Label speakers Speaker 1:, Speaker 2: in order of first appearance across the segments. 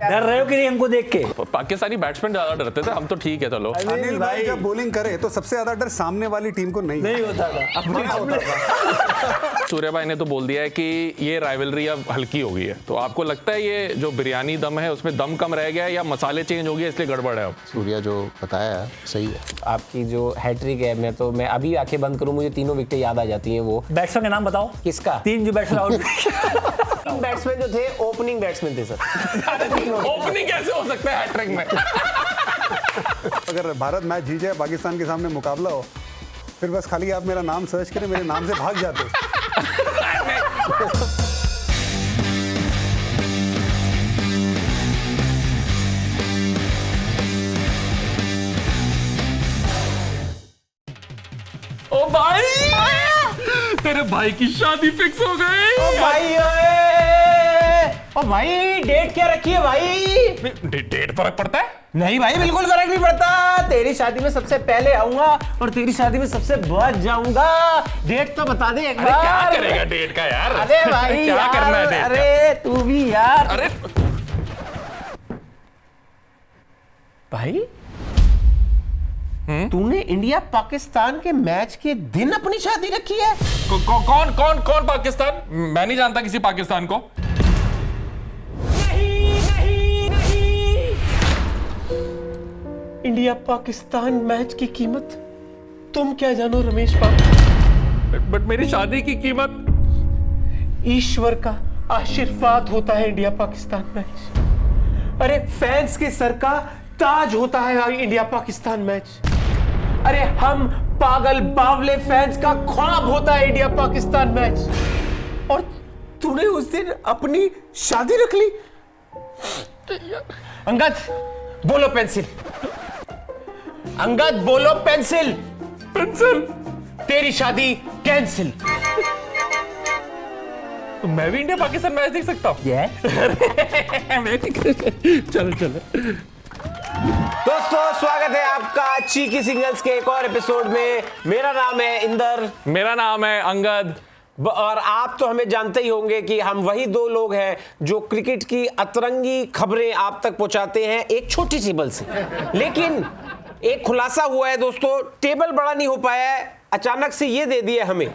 Speaker 1: डर रहे हो कि नहीं हमको देख के?
Speaker 2: पाकिस्तानी बैट्समैन ज्यादा डरते थे, हम तो ठीक है चलो।
Speaker 3: अनिल भाई जब बॉलिंग करे तो सबसे ज्यादा डर सामने वाली टीम को नहीं
Speaker 1: होता था।
Speaker 2: सूर्या भाई ने तो बोल दिया है कि ये राइवलरी अब हल्की हो गई है, तो आपको लगता है ये जो बिरयानी दम है उसमें दम कम रह गया है या मसाले चेंज हो गए इसलिए गड़बड़ है अब?
Speaker 4: सूर्या जो बताया सही है।
Speaker 5: आपकी जो हैट्रिक है, मैं अभी आंखें बंद करूं मुझे तीनों विकेटें याद आ जाती हैं। वो
Speaker 1: बैट्समैन का नाम बताओ।
Speaker 5: किसका?
Speaker 1: 3 जो बैट्समैन आउट।
Speaker 5: 3 बैट्समैन जो थे ओपनिंग बैट्समैन थे सर।
Speaker 2: ओपनिंग कैसे हो सकता है हैट्रिक में?
Speaker 3: अगर भारत मैच जीत जाए, पाकिस्तान के सामने मुकाबला हो, फिर बस खाली आप मेरा नाम सर्च करें, मेरे नाम से भाग जाते।
Speaker 2: ओ भाई, तेरे भाई की शादी फिक्स हो गई।
Speaker 5: ओ भाई डेट क्या रखी है भाई?
Speaker 2: डेट फर्क पड़ता है?
Speaker 5: नहीं भाई बिल्कुल फर्क नहीं पड़ता। तेरी शादी में सबसे पहले आऊंगा और तेरी शादी में सबसे बाद जाऊंगा। डेट तो बता दे एक बार।
Speaker 2: क्या करेगा डेट का यार?
Speaker 5: अरे भाई
Speaker 2: क्या करना है डेट का?
Speaker 5: अरे तू भी यार।
Speaker 2: अरे
Speaker 5: भाई तूने इंडिया पाकिस्तान के मैच के दिन अपनी शादी रखी है?
Speaker 2: कौन पाकिस्तान? मैं नहीं जानता किसी पाकिस्तान को।
Speaker 5: नहीं। इंडिया पाकिस्तान मैच की कीमत तुम क्या जानो रमेश बाबू?
Speaker 2: बट मेरी शादी की कीमत?
Speaker 5: ईश्वर का आशीर्वाद होता है इंडिया पाकिस्तान मैच। अरे फैंस के सर का ताज होता है इंडिया पाकिस्तान मैच। अरे हम पागल बावले फैंस का ख्वाब होता है इंडिया पाकिस्तान मैच। और तूने उस दिन अपनी शादी रख ली। अंगद बोलो पेंसिल। अंगद बोलो पेंसिल।
Speaker 2: पेंसिल।
Speaker 5: तेरी शादी कैंसिल।
Speaker 2: तो मैं भी इंडिया पाकिस्तान मैच देख सकता हूँ? चलो।
Speaker 5: दोस्तों स्वागत है आपका चीकी सिंगल्स के एक और एपिसोड में। मेरा नाम है इंदर।
Speaker 2: मेरा नाम है अंगद।
Speaker 5: और आप तो हमें जानते ही होंगे कि हम वही 2 लोग हैं जो क्रिकेट की अतरंगी खबरें आप तक पहुंचाते हैं एक छोटी सी बल से। लेकिन एक खुलासा हुआ है दोस्तों, टेबल बड़ा नहीं हो पाया है, अचानक से ये दे दिया हमें।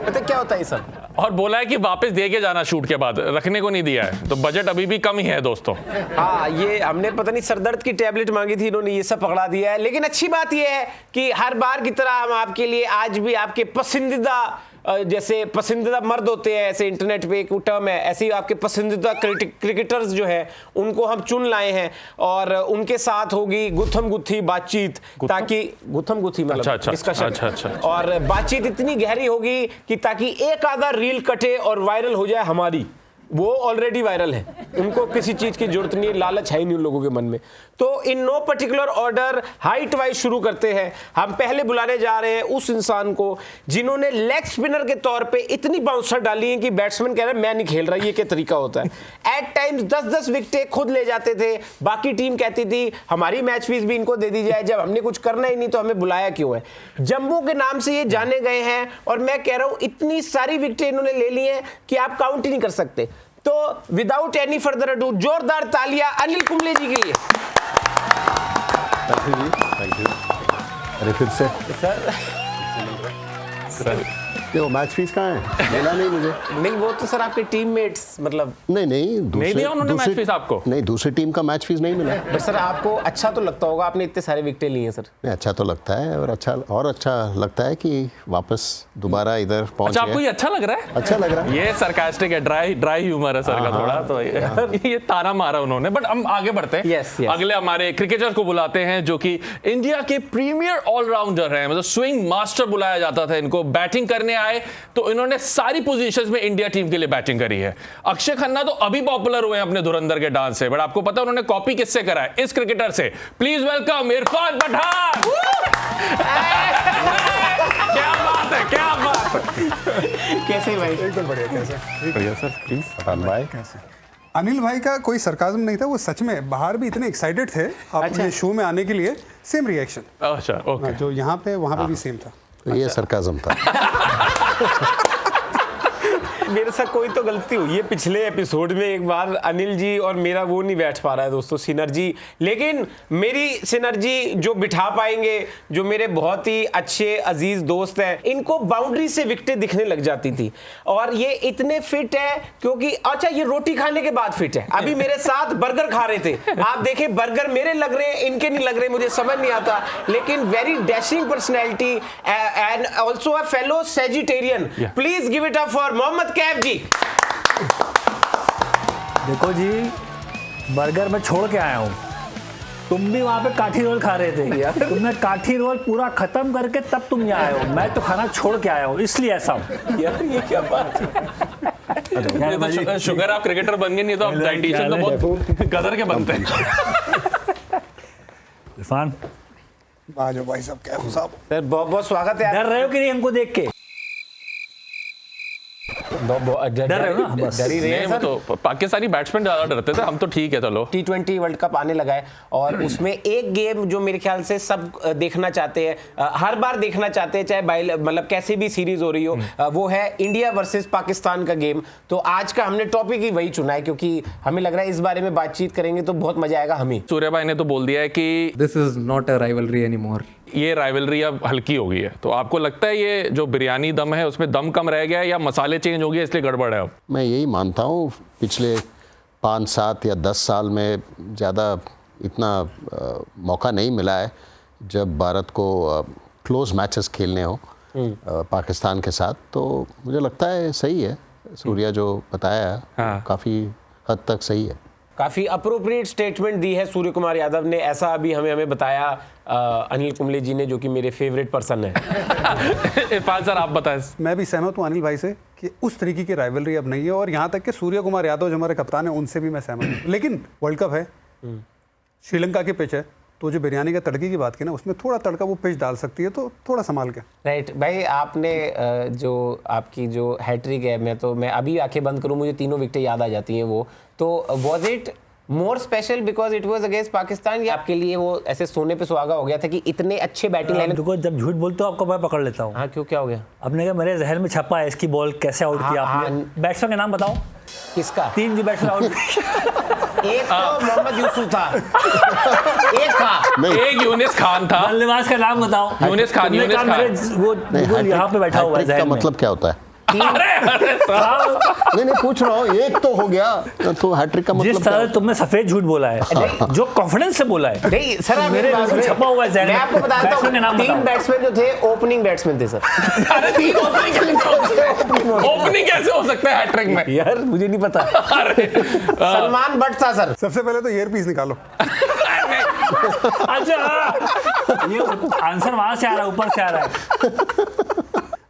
Speaker 5: पता क्या होता है सब?
Speaker 2: और बोला है कि वापस दे के जाना शूट के बाद, रखने को नहीं दिया है, तो बजट अभी भी कम ही है दोस्तों।
Speaker 5: हाँ, ये हमने पता नहीं सरदर्द की टैबलेट मांगी थी, इन्होंने ये सब पकड़ा दिया है। लेकिन अच्छी बात ये है कि हर बार की तरह हम आपके लिए आज भी आपके पसंदीदा, जैसे पसंदीदा मर्द होते हैं, ऐसे इंटरनेट पे एक टर्म है, ऐसे ही आपके पसंदीदा क्रिकेटर्स जो है उनको हम चुन लाए हैं और उनके साथ होगी गुत्थम गुत्थी बातचीत, ताकि गुत्थम गुत्थी मतलब डिस्कशन।
Speaker 2: अच्छा।
Speaker 5: और बातचीत इतनी गहरी होगी कि ताकि एक आधा रील कटे और वायरल हो जाए हमारी। वो ऑलरेडी वायरल है, उनको किसी चीज की जरूरत नहीं है, लालच है ही नहीं उन लोगों के मन में। तो in no particular order height wise शुरू करते हैं। हम पहले बुलाने जा रहे हैं उस इंसान को जिन्होंने लेग स्पिनर के तौर पे इतनी बाउंसर डाली है कि बैट्समैन कह रहे हैं मैं नहीं खेल रहा, ये क्या तरीका होता है। एट टाइम्स 10-10 विकेटें खुद ले जाते थे, बाकी टीम कहती थी हमारी मैच फीस भी इनको दे दी जाए, जब हमने कुछ करना ही नहीं तो हमें बुलाया क्यों है। जम्बो के नाम से ये जाने गए हैं और मैं कह रहा हूं इतनी सारी विकेटें इन्होंने ले ली हैं कि आप काउंट ही नहीं कर सकते। तो विदाउट एनी फर्दर अडू जोरदार तालियां अनिल कुंबले जी के लिए।
Speaker 4: Thank you. अरे फिर से
Speaker 5: सर
Speaker 4: वो मैच फीस कहाँ है? मिला नहीं मुझे।
Speaker 5: नहीं वो तो सर आपके टीममेट्स मतलब
Speaker 4: नहीं
Speaker 2: नहीं दिया उन्होंने मैच फीस आपको?
Speaker 4: नहीं, दूसरी टीम का मैच फीस नहीं मिला।
Speaker 5: बट सर आपको अच्छा तो लगता होगा, आपने इतने सारे विकेटें लिए हैं सर।
Speaker 4: नहीं, अच्छा तो लगता है और अच्छा लगता है कि वापस दोबारा इधर पहुंच
Speaker 2: अच्छा, आपको
Speaker 4: गए।
Speaker 2: ये अच्छा लग रहा है?
Speaker 4: अच्छा लग रहा है।
Speaker 2: ये सरकास्टिक है, ड्राई ह्यूमर है सर का थोड़ा, तो ये ताना मारा उन्होंने। बट हम आगे बढ़ते हैं।
Speaker 5: Yes.
Speaker 2: अगले हमारे क्रिकेटर को बुलाते हैं जो कि इंडिया के प्रीमियर ऑलराउंडर हैं, मतलब स्विंग मास्टर बुलाया जाता था इनको। बैटिंग करने आए तो इन्होंने सारी पोजीशंस में इंडिया टीम के लिए बैटिंग करी है। अक्षय खन्ना तो अभी पॉपुलर हुए हैं अपने धुरंधर के डांस से, बट आपको पता है उन्होंने कॉपी किससे करा है? इस क्रिकेटर से। Please welcome Irfan Pathan. क्या बात है।
Speaker 5: कैसे भाई?
Speaker 3: एकदम बढ़िया। कैसे?
Speaker 4: बढ़िया सर, प्लीज पठान भाई।
Speaker 3: कैसे? अनिल भाई का कोई सरकाज़म नहीं था, वो सच में बाहर भी इतने एक्साइटेड थे अपने शो में आने के लिए। सेम रिएक्शन
Speaker 2: अच्छा, ओके।
Speaker 3: जो यहाँ पे वहाँ पे भी सेम था।
Speaker 4: तो ये सरकाज़म था।
Speaker 5: मेरे साथ कोई तो गलती हुई है पिछले एपिसोड में एक बार, अनिल जी और मेरा वो नहीं बैठ पा रहा है दोस्तों सिनर्जी, लेकिन मेरी सिनर्जी जो बिठा पाएंगे, जो मेरे बहुत ही अच्छे अजीज दोस्त हैं, इनको बाउंड्री से विकेटें दिखने लग जाती थी। और ये इतने फिट है क्योंकि अच्छा ये रोटी खाने के बाद फिट है। अभी मेरे साथ बर्गर खा रहे थे, आप देखें बर्गर मेरे लग रहे हैं इनके नहीं लग रहे, मुझे समझ नहीं आता, लेकिन very dashing personality and also a fellow Sagittarian. Please give it up for Mohammad Kaif ji.
Speaker 1: देखो जी, बर्गर मैं छोड़ के आया हूँ, तुम भी वहाँ पे काठी रोल खा रहे थे, तुमने काठी रोल पूरा खत्म करके तब तुम यहाँ आए हो, मैं तो खाना छोड़ के आया हूँ, इसलिए ऐसा हूँ।
Speaker 5: यार ये क्या बात है?
Speaker 2: ये तो शुगर आप क्रिकेटर बन गए, नहीं तो आप डाइटिशियन तो बहुत गदर के बनते हैं।
Speaker 1: इरफान,
Speaker 3: आ जाओ भाई साहब, कैफ साहब।
Speaker 5: सर बहुत बहुत स्वागत है।
Speaker 1: डर रहे हो कि नहीं हमको देख के?
Speaker 5: डर
Speaker 1: रहे हो ना? बस।
Speaker 5: डर ही रहे हैं
Speaker 2: नहीं, वो
Speaker 5: सर।
Speaker 2: तो पाकिस्तानी बैट्समैन ज्यादा डरते थे, हम तो ठीक है। चलो
Speaker 5: T20 वर्ल्ड कप आने लगा है और उसमें एक गेम जो मेरे ख्याल से सब देखना चाहते हैं, हर बार देखना चाहते हैं, चाहे मतलब कैसी भी सीरीज हो रही हो, वो है इंडिया वर्सेस पाकिस्तान का गेम। तो आज का हमने टॉपिक ही वही चुना है क्योंकि हमें लग रहा है इस बारे में बातचीत करेंगे तो बहुत मजा आएगा हमें।
Speaker 2: सूर्या भाई ने तो बोल दिया है कि
Speaker 6: This is not a rivalry anymore.
Speaker 2: ये राइवलरी अब हल्की हो गई है। तो आपको लगता है ये जो बिरयानी दम है उसमें दम कम रह गया है या मसाले चेंज हो गए इसलिए गड़बड़ है अब?
Speaker 4: मैं यही मानता हूँ पिछले 5, 7 या 10 साल में ज़्यादा इतना मौका नहीं मिला है जब भारत को क्लोज मैचेस खेलने हो पाकिस्तान के साथ। तो मुझे लगता है सही है, सूर्या जो बताया
Speaker 2: हाँ।
Speaker 4: काफ़ी हद तक सही है।
Speaker 5: काफी अप्रोप्रिएट स्टेटमेंट दी है सूर्य कुमार यादव ने, ऐसा अभी हमें बताया अनिल कुंबले जी ने, जो कि मेरे फेवरेट पर्सन है।
Speaker 2: इरफान सर आप बताएं।
Speaker 3: मैं भी सहमत हूँ अनिल भाई से कि उस तरीके की राइवलरी अब नहीं है, और यहाँ तक कि सूर्य कुमार यादव जो हमारे कप्तान है उनसे भी मैं सहमत हूँ। लेकिन वर्ल्ड कप है, श्रीलंका की पिच है, तो जो बिरयानी का तड़के की बात की ना, उसमें थोड़ा तड़का वो पिच डाल सकती है, तो थोड़ा संभाल के।
Speaker 5: राइट भाई, आपने जो आपकी जो हैट्रिक है, मैं अभी आंखें बंद करूं मुझे तीनों विकेटें याद आ जाती हैं वो। तो was it more special because it was against Pakistan, या आपके लिए वो ऐसे सोने पे सुहागा हो गया था कि इतने अच्छे बैटिंग लाइन?
Speaker 1: देखो, जब झूठ बोलते हो आपको मैं पकड़ लेता हूँ।
Speaker 5: हाँ क्यों, क्या हो गया?
Speaker 1: आपने कहा मेरे जहन में छपा है इसकी बॉल कैसे आउट किया आपने। बैट्समैन का नाम बताओ।
Speaker 5: किसका?
Speaker 1: 3 जो बैट्समैन आउट
Speaker 5: एक तो मोहम्मद यूसुफ था, एक था,
Speaker 2: एक यूनिस खान था।
Speaker 1: बल्लेबाज का नाम बताओ।
Speaker 2: यूनिस खान,
Speaker 1: तुमने
Speaker 2: यूनिस
Speaker 1: कहा
Speaker 2: खान।
Speaker 1: मेरे वो बिल्कुल यहाँ पे बैठा हुआ है
Speaker 4: हैट्रिक का
Speaker 1: जहन में।
Speaker 4: मतलब क्या होता है?
Speaker 2: अरे
Speaker 4: नहीं पूछ रहा हूँ, एक तो हो गया, तो हैट्रिक का मतलब
Speaker 1: जिस
Speaker 4: क्या
Speaker 1: तरह तुमने सफेद झूठ बोला है, जो कॉन्फिडेंस से बोला है,
Speaker 5: नहीं सर आप
Speaker 1: मेरे
Speaker 5: मेरी बात सुनिए।
Speaker 1: छपा हुआ है जहन में।
Speaker 5: मैं आपको बताता
Speaker 1: बैट्समैन के नाम
Speaker 5: हूँ, 3
Speaker 1: बताओ।
Speaker 5: बैट्समैन जो थे ओपनिंग बैट्समैन थे सर।
Speaker 2: ओपनिंग कैसे हो सकता है हैट्रिक में?
Speaker 5: यार मुझे नहीं पता।
Speaker 2: अरे
Speaker 5: सलमान बट था सर।
Speaker 3: सबसे पहले तो ईयरपीस निकालो।
Speaker 1: अच्छा, ये आंसर वहां से आ रहा है, ऊपर से आ रहा है।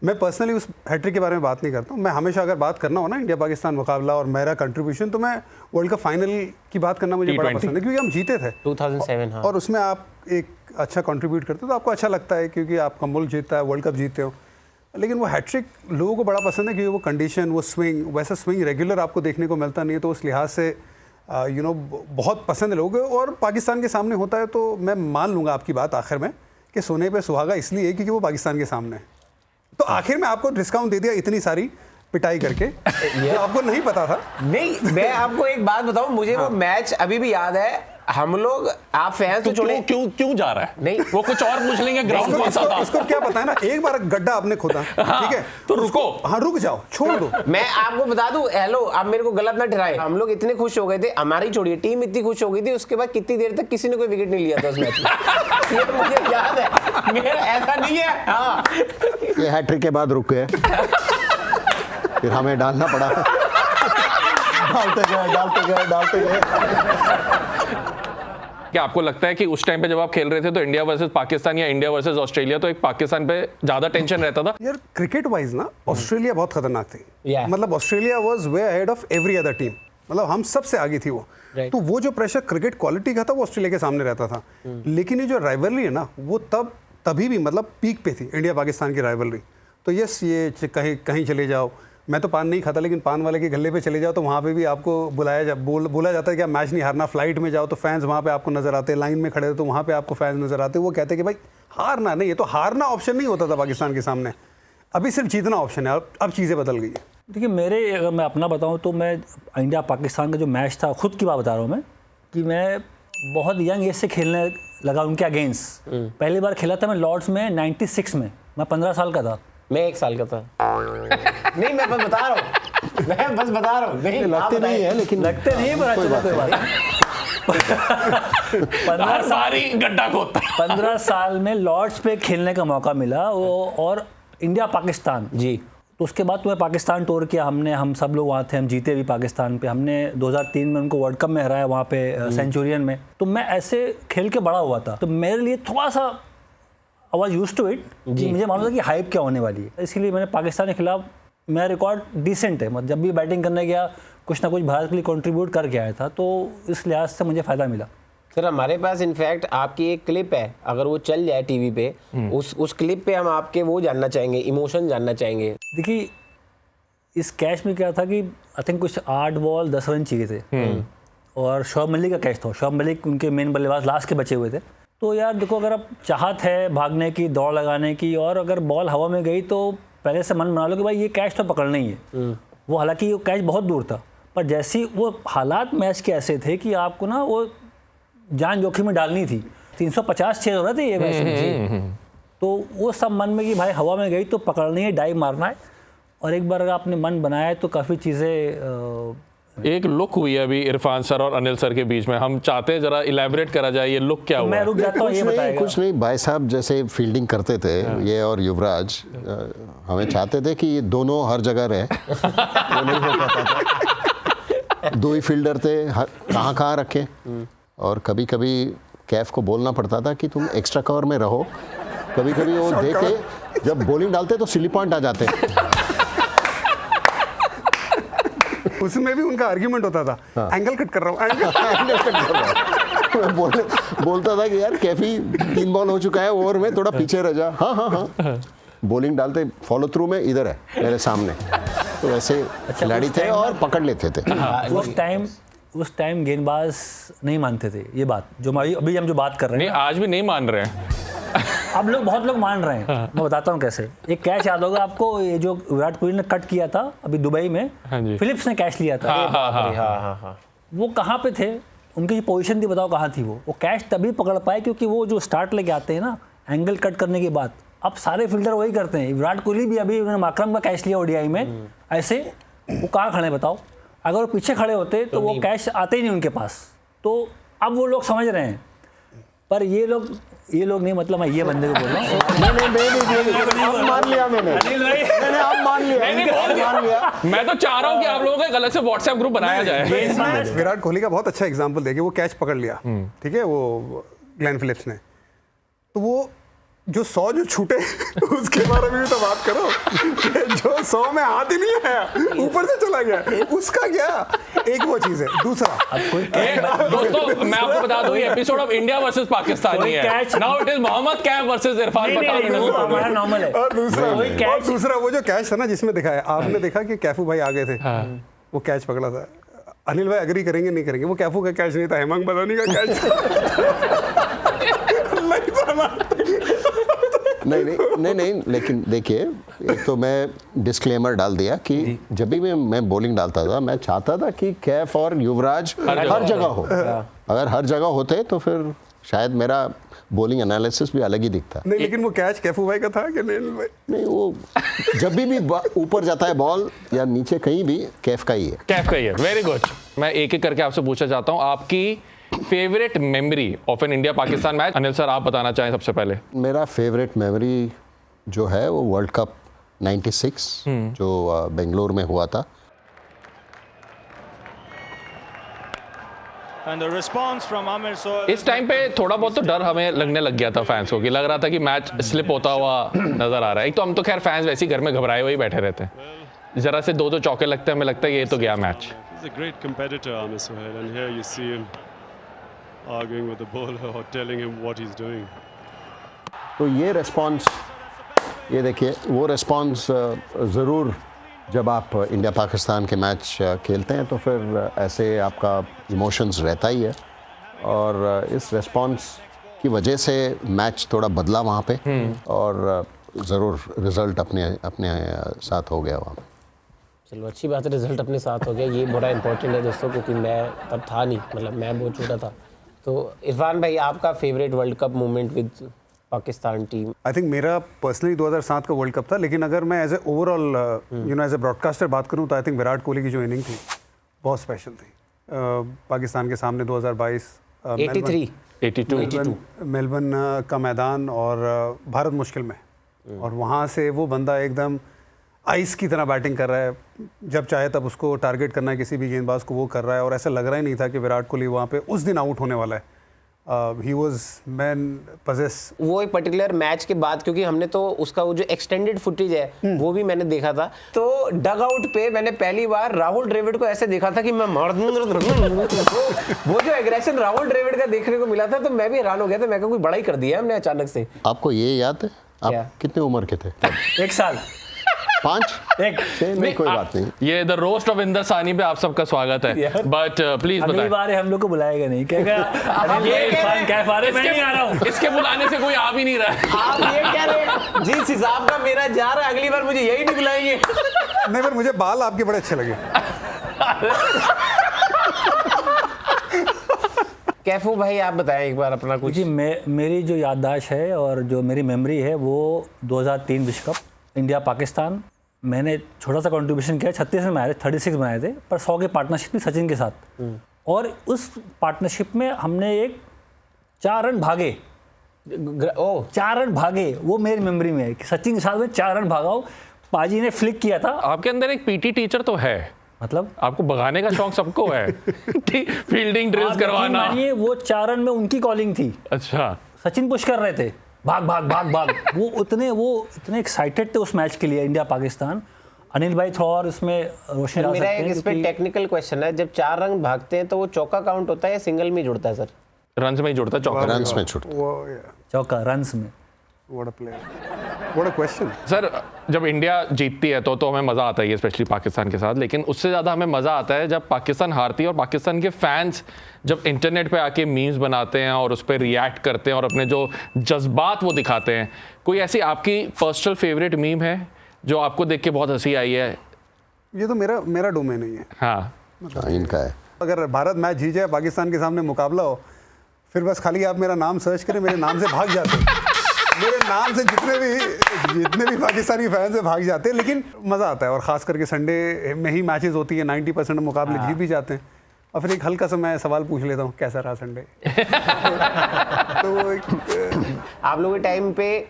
Speaker 3: मैं पर्सनली उस हैट्रिक के बारे में बात नहीं करता हूँ। मैं हमेशा अगर बात करना हो ना इंडिया पाकिस्तान मुकाबला और मेरा कंट्रीब्यूशन, तो मैं वर्ल्ड कप फाइनल की बात करना मुझे बड़ा पसंद है, क्योंकि हम जीते थे
Speaker 5: 2007। हाँ।
Speaker 3: और उसमें आप एक अच्छा कंट्रीब्यूट करते हो तो आपको अच्छा लगता है, क्योंकि आपका मुल्क जीतता है, वर्ल्ड कप जीतते हो। लेकिन वो हैट्रिक लोगों को बड़ा पसंद है, क्योंकि वो कंडीशन, वो स्विंग, वैसा स्विंग रेगुलर आपको देखने को मिलता नहीं है, तो उस लिहाज से बहुत पसंद है लोगों को। और पाकिस्तान के सामने होता है तो मैं मान लूँगा आपकी बात आखिर में कि सोने पे सुहागा इसलिए है क्योंकि वो पाकिस्तान के सामने है। तो आखिर में आपको डिस्काउंट दे दिया इतनी सारी पिटाई करके, जो आपको नहीं पता था।
Speaker 5: नहीं, मैं आपको एक बात बताऊं, मुझे वो मैच अभी भी याद है। हम लोग, आप फैंस तो छोड़े,
Speaker 2: क्यों जा रहा है?
Speaker 5: नहीं
Speaker 2: वो कुछ और पूछ लेंगे। ग्राउंड कौन सा था?
Speaker 3: इसको क्या पता है ना, एक बार गड्ढा आपने खोदा, ठीक है,
Speaker 2: तो रुको।
Speaker 3: हाँ रुक जाओ, छोड़ दो।
Speaker 5: मैं आपको बता दूं, हेलो आप मेरे को गलत ना ठहराए, हम लोग इतने खुश हो गए थे, हमारी छोड़िए टीम इतनी खुश हो गई थी, उसके बाद कितनी देर तक किसी ने कोई विकेट नहीं लिया था उस मैच में। ये मुझे याद है, मेरा ऐसा नहीं है। हाँ
Speaker 4: ये हैट्रिक के बाद रुक गए, फिर हमें डालना पड़ा। डालते गए।
Speaker 2: क्या आपको लगता है कि उस टाइम पे जब आप खेल रहे थे तो इंडिया वर्सेस पाकिस्तान या इंडिया वर्सेस ऑस्ट्रेलिया, तो एक पाकिस्तान पे ज्यादा टेंशन रहता था?
Speaker 3: यार क्रिकेट वाइज ना ऑस्ट्रेलिया बहुत खतरनाक थी।
Speaker 5: Yeah.
Speaker 3: मतलब Australia was way ahead of every other team, मतलब हम सबसे आगे थी वो।
Speaker 5: Right.
Speaker 3: तो वो जो प्रेशर क्रिकेट क्वालिटी का था वो ऑस्ट्रेलिया के सामने रहता था। लेकिन ये जो राइवलरी है ना, वो तभी भी मतलब पीक पे थी इंडिया पाकिस्तान की राइवलरी। तो यस, ये कहीं चले जाओ, मैं तो पान नहीं खाता, लेकिन पान वाले के गले पे चले जाओ तो वहाँ पे भी आपको बोला जाता है कि आप मैच नहीं हारना। फ्लाइट में जाओ तो फैंस वहाँ पे आपको नजर आते हैं, लाइन में खड़े हो तो वहाँ पे आपको फैंस नजर आते हैं। वो कहते हैं कि भाई हारना नहीं है, तो हारना ऑप्शन नहीं होता था पाकिस्तान के सामने, अभी सिर्फ जीतना ऑप्शन है। अब चीज़ें बदल गई है।
Speaker 1: देखिए मेरे, अगर मैं अपना बताऊं तो मैं इंडिया पाकिस्तान का जो मैच था, खुद की बात बता रहा हूं मैं, कि मैं बहुत यंग एज से खेलने लगा उनके अगेंस्ट। पहली बार खेला था मैं लॉर्ड्स में 96 में, मैं 15 साल का था।
Speaker 5: मैं 1 साल का था। नहीं, मैं बस बता रहा हूँ, मैं बस बता रहा हूँ। नहीं,
Speaker 4: लगते नहीं है, लेकिन
Speaker 1: लगते नहीं, पर अच्छा कोई बात नहीं। 15 साल में लॉर्ड्स पे खेलने का मौका मिला वो, और इंडिया पाकिस्तान
Speaker 5: जी।
Speaker 1: तो उसके बाद तुम्हें पाकिस्तान टूर किया हमने, हम सब लोग वहाँ थे, हम जीते भी पाकिस्तान पे। हमने 2003 में उनको वर्ल्ड कप में हराया वहाँ पे सेंचुरियन में। तो मैं ऐसे खेल के बड़ा हुआ था, तो मेरे लिए थोड़ा सा I was used to it, मुझे मालूम था कि हाइप क्या होने वाली है। इसलिए मैंने पाकिस्तान के खिलाफ, मेरा रिकॉर्ड डिसेंट है, मतलब जब भी बैटिंग करने गया कुछ ना कुछ भारत के लिए कंट्रीब्यूट करके आया था, तो इस लिहाज से मुझे फ़ायदा मिला।
Speaker 5: सर हमारे पास इनफैक्ट आपकी एक क्लिप है, अगर वो चल जाए टीवी पे, उस क्लिप पे हम आपके वो जानना चाहेंगे, इमोशन जानना चाहेंगे।
Speaker 1: देखिए इस कैच में क्या था कि आई थिंक कुछ 8 बॉल 10 रन चाहिए थे, और शोएब मलिक का कैच था। शोएब मलिक उनके मेन बल्लेबाज लास्ट के बचे हुए थे। तो यार देखो, अगर आप चाहत है भागने की, दौड़ लगाने की, और अगर बॉल हवा में गई तो पहले से मन बना लो कि भाई ये कैच तो पकड़ना ही है। वो हालांकि वो कैच बहुत दूर था, पर जैसी वो हालात मैच के ऐसे थे कि आपको ना वो जान जोखिम में डालनी थी। 350 छेद हो रहे थे ये मैच में, तो वो सब मन में कि भाई हवा में गई तो पकड़नी है, डाइव मारना है। और एक बार अगर आपने मन बनाया तो काफ़ी चीज़ें।
Speaker 2: एक लुक हुई है अभी इरफान सर और अनिल सर के बीच में, हम चाहते हैं जरा इलैबोरेट करा जाए, ये लुक क्या हुआ?
Speaker 1: मैं रुक जाता हूँ, ये बताएगा।
Speaker 4: कुछ नहीं, भाई साहब जैसे फील्डिंग करते थे ये और युवराज, हमें चाहते थे कि ये दोनों हर जगह रहे। वो नहीं हो पाता था, 2 ही फील्डर थे, कहाँ कहाँ रखे। और कभी कभी कैफ को बोलना पड़ता था कि तुम एक्स्ट्रा कवर में रहो। कभी कभी वो देखे जब बॉलिंग डालते तो सिली पॉइंट आ जाते।
Speaker 3: उसमें भी उनका आर्ग्यूमेंट होता था, एंगल कट कर रहा हूँ,
Speaker 4: एंगल कट कर रहा हूँ। मैं बोलता था कि यार कैफी 3 बॉल हो चुका है, ओवर में थोड़ा पीछे रह जा। हाँ हाँ हाँ, बॉलिंग डालते फॉलो थ्रू में इधर है मेरे सामने। तो वैसे खिलाड़ी थे और पकड़ लेते थे।
Speaker 1: उस टाइम गेंदबाज नहीं मानते थे ये बात, जो अभी हम जो बात कर रहे
Speaker 2: नहीं,
Speaker 1: हैं।
Speaker 2: आज भी नहीं मान रहे हैं।
Speaker 1: अब बहुत लोग मान रहे हैं। मैं बताता हूँ कैसे। एक कैच याद होगा आपको, ये जो विराट कोहली ने कट किया था अभी दुबई में, फिलिप्स ने कैच लिया था।
Speaker 5: हाँ।
Speaker 1: वो कहाँ पे थे, उनकी जो पोजीशन थी बताओ कहाँ थी। वो कैच तभी पकड़ पाए क्योंकि वो जो स्टार्ट लेके आते हैं ना एंगल कट करने के बाद, अब सारे फील्डर वही करते हैं। विराट कोहली भी अभी उन्होंने माकरम का कैच लिया ओडीआई में, ऐसे वो कहाँ खड़े बताओ। अगर वो पीछे खड़े होते तो वो कैच आते ही नहीं उनके पास। तो अब वो लोग समझ रहे हैं, पर ये लोग नहीं, मतलब मैं ये बंदे को बोल रहा हूँ।
Speaker 4: अब मान लिया मैंने अब मान लिया।
Speaker 2: मैं तो चाह रहा हूँ कि आप लोगों का एक अलग से व्हाट्सएप ग्रुप बनाया जाए।
Speaker 3: विराट कोहली का बहुत अच्छा एग्जाम्पल देखिए, वो कैच पकड़ लिया, ठीक है, वो ग्लेन फिलिप्स ने, तो वो जो 100 जो छूटे उसके बारे में भी तो बात करो। जो 100 में हाथ ही नहीं आया, ऊपर से चला गया, उसका क्या? एक वो चीज है। दूसरा
Speaker 2: दोस्तों मैं आपको बता दूं, ये episode of India versus Pakistan नहीं है। Now it is Mohammad Kaif versus Irfan Pathan.
Speaker 1: हमारा नॉर्मल है।
Speaker 3: और दूसरा वो जो कैच था ना जिसमें दिखाया आपने, देखा कि कैफू भाई आगे थे, वो कैच पकड़ा था। अनिल भाई अग्री करेंगे नहीं करेंगे, वो कैफू का कैच नहीं था, हेमंग बदानी का कैच।
Speaker 4: नहीं, लेकिन देखिए, एक तो मैं डिस्क्लेमर डाल दिया कि जब भी मैं बॉलिंग डालता था मैं चाहता था कि कैफ और युवराज हर जगह हो। अगर हर जगह होते तो फिर शायद मेरा बॉलिंग एनालिसिस भी अलग ही दिखता।
Speaker 3: नहीं, लेकिन वो कैच कैफू भाई का था कि नहीं भाई?
Speaker 4: नहीं, वो जब भी ऊपर जाता है बॉल या नीचे कहीं भी कैफ का ही है।
Speaker 2: Very good. मैं एक एक करके आपसे पूछना चाहता हूँ, आपकी favourite memory of an India Pakistan match. Anil sir आप बताना चाहें सबसे पहले।
Speaker 4: मेरा फेवरेट मेमोरी जो है वो वर्ल्ड कप 96 जो बेंगलोर में हुआ था।
Speaker 2: इस टाइम पे थोड़ा बहुत तो डर हमें लगने लग गया था फैंस को, कि लग रहा था कि मैच स्लिप होता हुआ नजर आ रहा है। एक तो हम तो खैर फैंस वैसे ही घर में घबराए हुए ही बैठे रहते हैं, जरा से 2 चौके लगते हैं, हमें लगता है ये तो गया match.
Speaker 7: He's a great competitor, Amir Sohail, and here you see him arguing with the bowler or telling him what he's doing.
Speaker 4: तो ये रेस्पॉन्स, ये देखिए वो रेस्पॉन्स ज़रूर जब आप इंडिया पाकिस्तान के मैच खेलते हैं तो फिर ऐसे आपका इमोशंस रहता ही है। और इस रेस्पॉन्स की वजह से मैच थोड़ा बदला वहाँ पे, और ज़रूर रिज़ल्ट अपने साथ हो गया वहाँ पे।
Speaker 5: चलो अच्छी बात है, रिजल्ट अपने साथ हो गया, ये बड़ा इंपॉर्टेंट है दोस्तों, क्योंकि मैं तब था नहीं, मतलब मैं बहुत छोटा था। तो इरफान भाई, आपका favourite world cup moment with Pakistan team?
Speaker 3: I think मेरा पर्सनली 2007 का वर्ल्ड कप था, लेकिन अगर मैं as a overall as a broadcaster बात करूं तो आई थिंक विराट कोहली की जो इनिंग थी बहुत स्पेशल थी। पाकिस्तान के सामने 2022
Speaker 5: 82
Speaker 3: मेलबर्न का मैदान और भारत मुश्किल में, और वहाँ से वो बंदा एकदम आइस की तरह बैटिंग कर रहा है, जब चाहे तब उसको टारगेट करना है किसी भी गेंदबाज को, वो कर रहा है, और ऐसा लग रहा ही नहीं था कि विराट कोहली वहाँ पे उस दिन आउट होने वाला है। He was man possess.
Speaker 5: वो एक पर्टिकुलर मैच के बाद, क्योंकि हमने तो उसका वो जो एक्सटेंडेड फुटेज है वो भी मैंने देखा था, तो डग आउट पे मैंने पहली बार राहुल द्रविड़ को ऐसे देखा था कि मैं मार दूंगा। वो जो एग्रेशन राहुल द्रविड़ का देखने को मिला था, तो मैं भी हैरान हो गया था। मैं कोई बड़ा ही कर दिया हमने अचानक से।
Speaker 4: आपको ये याद है
Speaker 5: क्या?
Speaker 4: आप कितने उम्र के थे?
Speaker 1: 1 साल
Speaker 4: 5?
Speaker 1: एक
Speaker 4: नहीं, कोई बात नहीं।
Speaker 2: ये द रोस्ट ऑफ इंदर सानी पे आप सबका स्वागत है, बट प्लीज
Speaker 1: अगली
Speaker 2: बताएं।
Speaker 1: बार हम लोग को बुलाएगा नहीं, कहेगा अनिल भाई, इरफान कैफ आ रहे, मैं नहीं आ रहा हूँ।
Speaker 2: इसके बुलाने से कोई आ भी नहीं रहा है।
Speaker 5: आप ये कह रहे हैं जिस हिसाब का मेरा जा रहा है, अगली बार मुझे यही नहीं बुलाएंगे?
Speaker 3: नहीं, पर मुझे बाल आपके बड़े अच्छे लगे।
Speaker 5: कैफू भाई, आप बताएं एक बार अपना कुछ।
Speaker 1: जी, मेरी जो याददाश्त है और जो मेरी मेमोरी है वो 2003 विश्व कप इंडिया पाकिस्तान। मैंने छोटा सा कंट्रीब्यूशन किया, 36 में आए थे, 36 बनाए थे, पर 100 की पार्टनरशिप थी सचिन के साथ, और उस पार्टनरशिप में हमने एक 4 रन भागे। 4 रन भागे, वो मेरी मेमोरी में है कि सचिन के साथ में 4 रन भागा हूँ। पाजी ने फ्लिक किया था।
Speaker 2: आपके अंदर एक पीटी टीचर तो है,
Speaker 1: मतलब
Speaker 2: आपको भगाने का शौक सबको है। फील्डिंग ड्रिल्स
Speaker 1: आप यकीन
Speaker 2: करवाना।
Speaker 1: मानिए, वो 4 रन में उनकी कॉलिंग थी।
Speaker 2: अच्छा,
Speaker 1: सचिन पुश कर रहे थे, भाग भाग भाग भाग। वो इतने एक्साइटेड थे उस मैच के लिए, इंडिया पाकिस्तान। अनिल भाई थोड़ा और इसमें रोशनी डाल
Speaker 5: मेरा
Speaker 1: सकते
Speaker 5: एक
Speaker 1: हैं,
Speaker 5: इस पे टेक्निकल क्वेश्चन है, जब 4 रन भागते हैं तो वो चौका काउंट होता है या सिंगल में जुड़ता है सर?
Speaker 2: रन्स में ही जुड़ता है, चौका।
Speaker 4: रन्स में छूटता।
Speaker 3: वो
Speaker 1: चौका रन्स में।
Speaker 3: What a player, what a question.
Speaker 2: Sir, जब इंडिया जीतती है तो हमें मज़ा आता है, स्पेशली पाकिस्तान के साथ, लेकिन उससे ज़्यादा हमें मज़ा आता है जब पाकिस्तान हारती है और पाकिस्तान के फैंस जब इंटरनेट पे आके मीम्स बनाते हैं और उस पर रिएक्ट करते हैं और अपने जो जज्बात वो दिखाते हैं। कोई ऐसी आपकी पर्सनल फेवरेट मीम है जो आपको देख के बहुत हंसी आई है?
Speaker 3: ये तो मेरा डोमेन नहीं है।
Speaker 2: हाँ,
Speaker 4: इनका है।
Speaker 3: अगर भारत मैच जीत जाए, पाकिस्तान के सामने मुकाबला हो, फिर बस खाली आप मेरा नाम सर्च करें, मेरे नाम से भाग जाते हैं। मेरे नाम से जितने भी पाकिस्तानी फैंस हैं भाग जाते हैं, लेकिन मज़ा आता है। और ख़ास करके संडे में ही मैचेस होती है, 90% मुकाबले जीत भी जाते हैं। और फिर एक हल्का सा मैं सवाल पूछ लेता हूँ, कैसा रहा संडे? तो
Speaker 5: आप लोगों के टाइम पे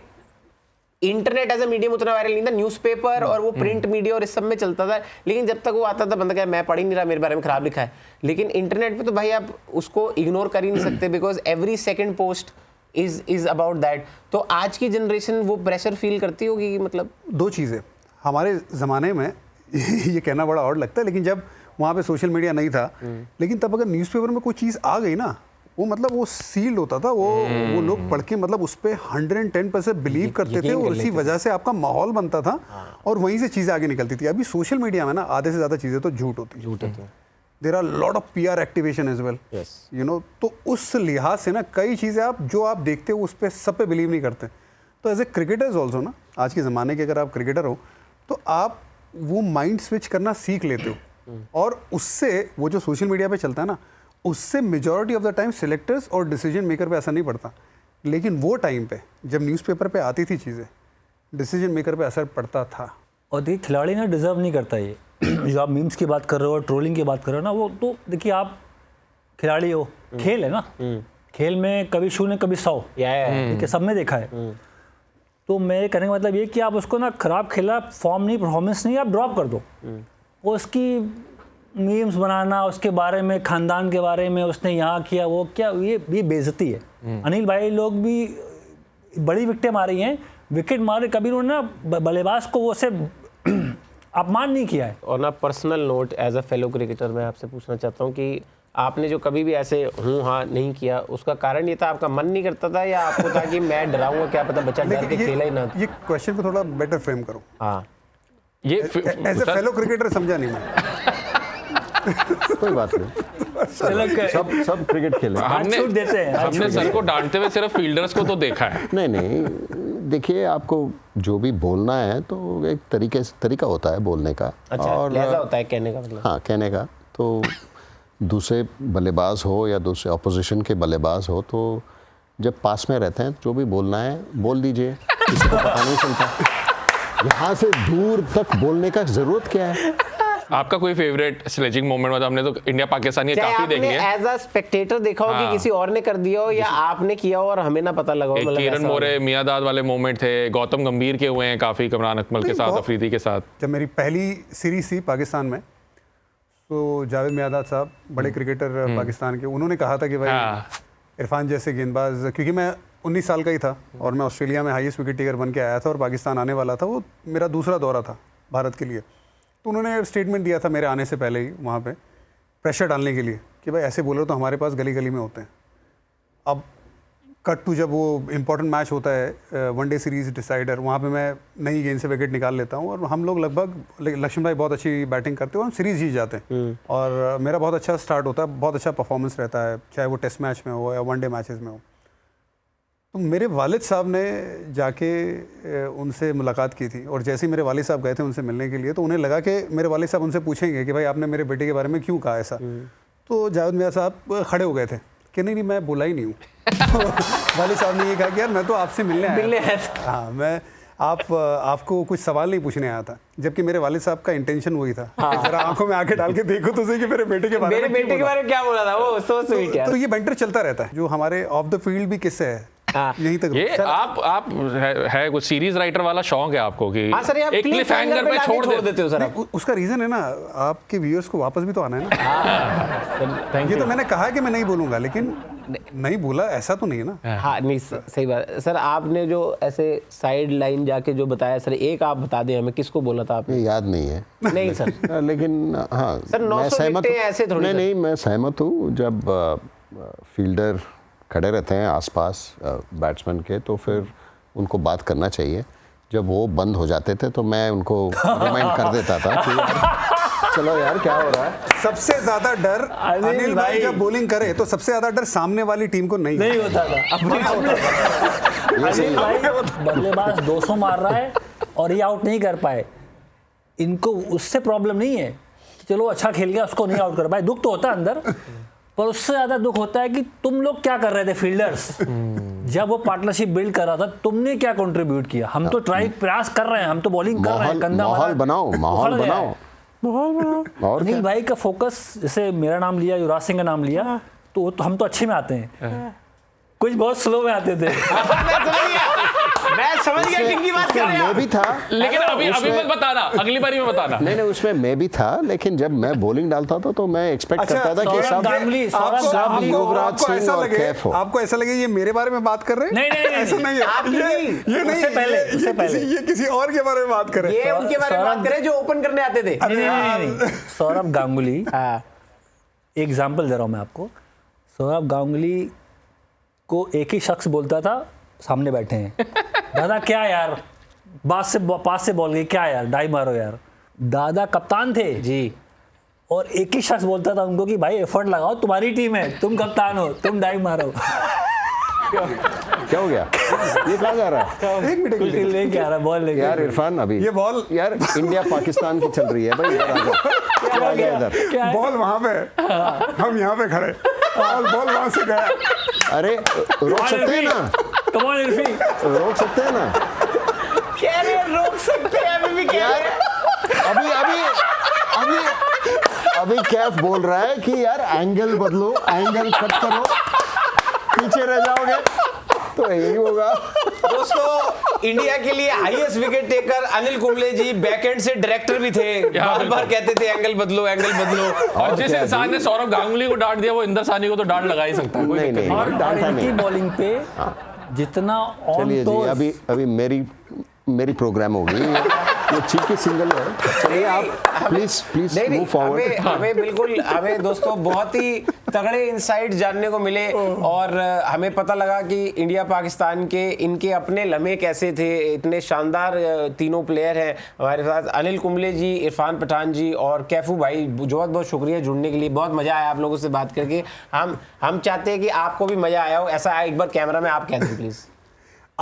Speaker 5: इंटरनेट एज ए मीडियम उतना वायरल नहीं था, न्यूज़पेपर और वो प्रिंट मीडिया और इस सब में चलता था, लेकिन जब तक वो आता था बंदा क्या, मैं पढ़ ही नहीं रहा, मेरे बारे में खराब लिखा है। लेकिन इंटरनेट पे तो भाई आप उसको इग्नोर कर ही नहीं सकते, because every second post is about that. तो आज की जनरेशन वो प्रेशर फील करती होगी कि मतलब
Speaker 3: 2 चीज़ें हमारे ज़माने में ये कहना बड़ा और लगता है, लेकिन जब वहाँ पे सोशल मीडिया नहीं था, लेकिन तब अगर न्यूज़पेपर में कोई चीज़ आ गई ना, वो मतलब वो सील्ड होता था, वो लोग पढ़ के मतलब उस पर 110% बिलीव करते थे, और इसी वजह से आपका माहौल बनता था और वहीं से चीज़ें आगे निकलती थी। अभी सोशल मीडिया में ना आधे से ज़्यादा चीज़ें तो झूठ होती है। There are lot of PR activation as well, you know. तो उस लिहाज से ना कई चीज़ें आप देखते हो उस पर सब पे बिलीव नहीं करते। तो एज ए क्रिकेटर्स ऑल्सो ना, आज के ज़माने के अगर आप क्रिकेटर हो तो आप वो माइंड स्विच करना सीख लेते हो, और उससे वो जो सोशल मीडिया पे चलता है ना, उससे majority of the time selectors और डिसीजन मेकर पे असर नहीं पड़ता। लेकिन वो टाइम पे जब न्यूज़पेपर पे आती थी चीज़ें, डिसीजन मेकर पे असर पड़ता था।
Speaker 1: और देखिए, खिलाड़ी ना डिजर्व नहीं करता ये। जो आप मीम्स की बात कर रहे हो और ट्रोलिंग की बात कर रहे हो ना, वो तो देखिए, आप खिलाड़ी हो, खेल है ना, खेल में कभी 0 कभी 100, ठीक है, सब में देखा है। तो मेरे कहने का मतलब ये कि आप उसको ना खराब खेला, फॉर्म नहीं, परफॉर्मेंस नहीं, आप ड्रॉप कर दो। वो उसकी मीम्स बनाना, उसके बारे में, खानदान के बारे में, उसने यहाँ किया वो क्या, ये बेइज्जती है। अनिल भाई लोग भी बड़ी विकेटें मारी हैं, विकेट मारे, कभी उन्होंने ना बल्लेबाज को वो से अपमान नहीं किया है।
Speaker 5: और ना personal note, as a fellow cricketer मैं आपसे पूछना चाहता हूँ कि आपने जो कभी भी ऐसे हूँ हाँ नहीं किया, उसका कारण ये था आपका मन नहीं करता था, या आपको था कि मैं डराऊंगा, क्या पता बच्चा डर के खेला ही ना?
Speaker 3: ये क्वेश्चन को थोड़ा बेटर फ्रेम करो।
Speaker 5: हाँ,
Speaker 2: ये
Speaker 3: एज ए फेलो क्रिकेटर समझा नहीं मैं।
Speaker 4: कोई बात नहीं, सब क्रिकेट खेले।
Speaker 2: हमने
Speaker 1: छूट देते हैं।
Speaker 2: हमने सर को डांटते हुए सिर्फ फील्डर्स को तो देखा है।
Speaker 4: नहीं, देखिए, आपको जो भी बोलना है तो एक तरीका होता है बोलने का।
Speaker 5: अच्छा,
Speaker 4: और
Speaker 5: लहजा होता है कहने का मतलब।
Speaker 4: हाँ, कहने का। तो दूसरे बल्लेबाज हो या दूसरे ऑपोजिशन के बल्लेबाज हो, तो जब पास में रहते हैं जो भी बोलना है बोल दीजिए, किसी को पता नहीं चलता। यहाँ से दूर तक बोलने का ज़रूरत क्या है?
Speaker 2: आपका कोई फेवरेट स्लेजिंग मोमेंट? मतलब हमने तो इंडिया पाकिस्तान ये काफी देखी है।
Speaker 5: एज अ स्पेक्टेटर देखा हो कि
Speaker 2: हाँ।
Speaker 5: किसी और ने कर दिया हो या आपने किया हो और हमें ना पता लगा हो,
Speaker 2: एक
Speaker 5: मतलब
Speaker 2: किरण
Speaker 5: ऐसा
Speaker 2: मोरे मियादाद वाले मोमेंट थे, गौतम गंभीर के हुए हैं काफी, कमरान अकमल के साथ,
Speaker 3: बहुत-
Speaker 2: अफरीदी के साथ।
Speaker 3: जब मेरी पहली सीरीज थी पाकिस्तान में, तो जावेद मियादाद साहब बड़े क्रिकेटर पाकिस्तान के, उन्होंने कहा था कि भाई
Speaker 2: हाँ।
Speaker 3: इरफान जैसे गेंदबाज, क्योंकि मैं 19 साल का ही था और मैं ऑस्ट्रेलिया में हाईएस्ट विकेट टेकर बन के आया था और पाकिस्तान आने वाला था, वो मेरा दूसरा दौरा था भारत के लिए। तो उन्होंने स्टेटमेंट दिया था मेरे आने से पहले ही वहाँ पे प्रेशर डालने के लिए कि भाई ऐसे बॉलर तो हमारे पास गली गली में होते हैं। अब कट टू जब वो इम्पोर्टेंट मैच होता है, वनडे सीरीज डिसाइडर, वहाँ पे मैं नई गेंद से विकेट निकाल लेता हूँ और हम लोग लगभग, लक्ष्मण भाई बहुत अच्छी बैटिंग करते हैं और हम सीरीज जीत जाते हैं और मेरा बहुत अच्छा स्टार्ट होता है, बहुत अच्छा परफॉर्मेंस रहता है, चाहे वो टेस्ट मैच में हो या वनडे मैचेस में हो। तो मेरे वालिद साहब ने जाके उनसे मुलाकात की थी और जैसे ही मेरे वालिद साहब गए थे उनसे मिलने के लिए, तो उन्हें लगा कि मेरे वालिद साहब उनसे पूछेंगे कि भाई आपने मेरे बेटे के बारे में क्यों कहा ऐसा। तो जावेद मियां साहब खड़े हो गए थे कि नहीं मैं बोला ही नहीं हूँ। वालिद साहब ने ये कहा कि यार मैं तो आपसे मिलने आया था। हाँ, मैं आपको कुछ सवाल नहीं पूछने आया था, जबकि मेरे वालिद साहब का इंटेंशन वही था। जरा आंखों में आंखें डाल के देखो तो सही कि मेरे बेटे के बारे में
Speaker 5: क्या बोला था वो, सो स्वीट यार।
Speaker 3: तो ये बैंटर चलता रहता है, जो हमारे ऑफ द फील्ड भी किस्से है, यहीं तक।
Speaker 2: ये आप है कुछ सीरीज राइटर वाला शौक है आपको कि
Speaker 5: हाँ सर, आप
Speaker 2: एक क्लिफ हैंगर पे छोड़
Speaker 5: देते हो सर आप।
Speaker 3: उसका रीजन है ना, आपके व्यूअर्स को वापस भी तो आना है ना। ये तो मैंने कहा कि मैं नहीं बोलूंगा, लेकिन नहीं बोला ऐसा तो नहीं है ना।
Speaker 5: हाँ नहीं, सही बात है सर। आपने जो ऐसे साइड लाइन जाके जो बताया सर, एक आप बता दें हमें, किसको बोला था आपने?
Speaker 4: ये याद नहीं है।
Speaker 5: नहीं सर,
Speaker 4: लेकिन हाँ,
Speaker 5: सर 900 विकेटें ऐसे थोड़ी।
Speaker 4: नहीं, मैं सहमत हूँ। जब फील्डर खड़े रहते हैं आसपास बैट्समैन के, तो फिर उनको बात करना चाहिए। जब वो बंद हो जाते थे तो मैं उनको रिमाइंड कर देता था कि यार चलो यार क्या हो रहा है।
Speaker 3: सबसे ज्यादा डर अनिल भाई जब बॉलिंग करे तो सबसे ज्यादा डर सामने वाली टीम को नहीं
Speaker 1: होता था। अनिल भाई बल्लेबाज 200 मार रहा है और ये आउट नहीं कर पाए, इनको उससे प्रॉब्लम नहीं है कि चलो अच्छा खेल गया उसको नहीं आउट कर पाए, दुख तो होता है अंदर, पर उससे ज्यादा दुख होता है कि तुम लोग क्या कर रहे थे फील्डर्स, जब वो पार्टनरशिप बिल्ड कर रहा था तुमने क्या कंट्रीब्यूट किया। हम तो ट्राई प्रयास कर रहे हैं, हम तो बॉलिंग कर रहे हैं, कंधा
Speaker 4: माहौल बनाओ, माहौल बनाओ। और
Speaker 1: अनिल भाई का फोकस, जैसे मेरा नाम लिया, युवराज सिंह का नाम लिया, तो हम तो अच्छे में आते हैं, कुछ बहुत स्लो में आते थे।
Speaker 5: मैं समझ गया किनकी बात कर रहे हैं
Speaker 4: मैं भी था,
Speaker 2: लेकिन अभी मत बताना, अगली बारी में बताना।
Speaker 4: नहीं उसमें मैं भी था, लेकिन जब मैं बॉलिंग डालता था तो मैं एक्सपेक्ट करता था कि
Speaker 1: सौरभ गांगुली,
Speaker 4: युवराज सिंह और कैफ हो।
Speaker 3: आपको ऐसा लगे ये मेरे बारे में बात कर रहे हैं?
Speaker 1: नहीं,
Speaker 3: ऐसा नहीं है। ये नहीं,
Speaker 1: उससे पहले
Speaker 3: ये किसी और के बारे में बात कर रहे हैं।
Speaker 5: ये उनके बारे में बात करें जो ओपन करने आते थे।
Speaker 1: नहीं। सौरभ गांगुली, एग्जाम्पल दे रहा हूं मैं आपको। सौरभ गांगुली को एक ही शख्स बोलता था, सामने बैठे हैं, दादा क्या यार पास से बॉल गई, क्या यार डाई मारो यार। दादा कप्तान थे
Speaker 5: जी,
Speaker 1: और एक ही शख्स बोलता था उनको कि भाई एफर्ट लगाओ, तुम्हारी टीम है, तुम कप्तान हो, तुम डाई मारो।
Speaker 4: क्या हो गया? ये कहाँ जा रहा है?
Speaker 3: एक मिनट
Speaker 1: लेके आ रहा बॉल लेके।
Speaker 4: यार इरफान, अभी
Speaker 3: ये बॉल
Speaker 4: यार इंडिया पाकिस्तान की चल रही है भाई, इधर आ जाओ। क्या आ गया इधर?
Speaker 3: बॉल वहां पे, हम यहाँ पे खड़े और बॉल वहां से गया।
Speaker 4: अरे रोक सकते हैं ना,
Speaker 1: कम ऑन इरफी,
Speaker 4: रोक सकते हैं ना।
Speaker 5: कह रहे हैं रोक सकते हैं, अभी भी कह रहे हैं।
Speaker 4: अभी कैफ बोल रहा है कि यार एंगल बदलो, एंगल कट करो, पीछे रह जाओगे, तो यही होगा।
Speaker 5: दोस्तों, इंडिया के लिए highest wicket taker Anil Kumble ji backend से डायरेक्टर भी थे, बार बार कहते थे एंगल बदलो, एंगल बदलो।
Speaker 2: और जिस इंसान ने सौरभ गांगुली को डांट दिया वो इंदर सानी को तो डांट लगा ही सकता है, कोई दिक्कत नहीं।
Speaker 1: और इनकी बॉलिंग पे जितना ऑन
Speaker 4: चलिए
Speaker 1: तो
Speaker 4: जी, अभी मेरी प्रोग्राम होगी, ये चीकी सिंगल है। चलिए आप प्लीज मूव फॉरवर्ड।
Speaker 5: हमें बिल्कुल, हमें दोस्तों बहुत ही तगड़े इंसाइट जानने को मिले और हमें पता लगा कि इंडिया पाकिस्तान के इनके अपने लम्हे कैसे थे। इतने शानदार तीनों प्लेयर हैं हमारे साथ, अनिल कुंबले जी, इरफान पठान जी और कैफू भाई। बहुत बहुत शुक्रिया जुड़ने के लिए, बहुत मजा आया आप लोगों से बात करके। हम चाहते हैं कि आपको भी मजा आया हो, ऐसा एक बार कैमरा में आप कह दें प्लीज।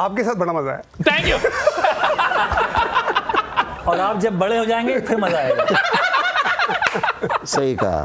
Speaker 3: आपके साथ बड़ा मजा है।
Speaker 2: Thank you.
Speaker 1: और आप जब बड़े हो जाएंगे फिर मजा आएगा।
Speaker 4: सही कहा।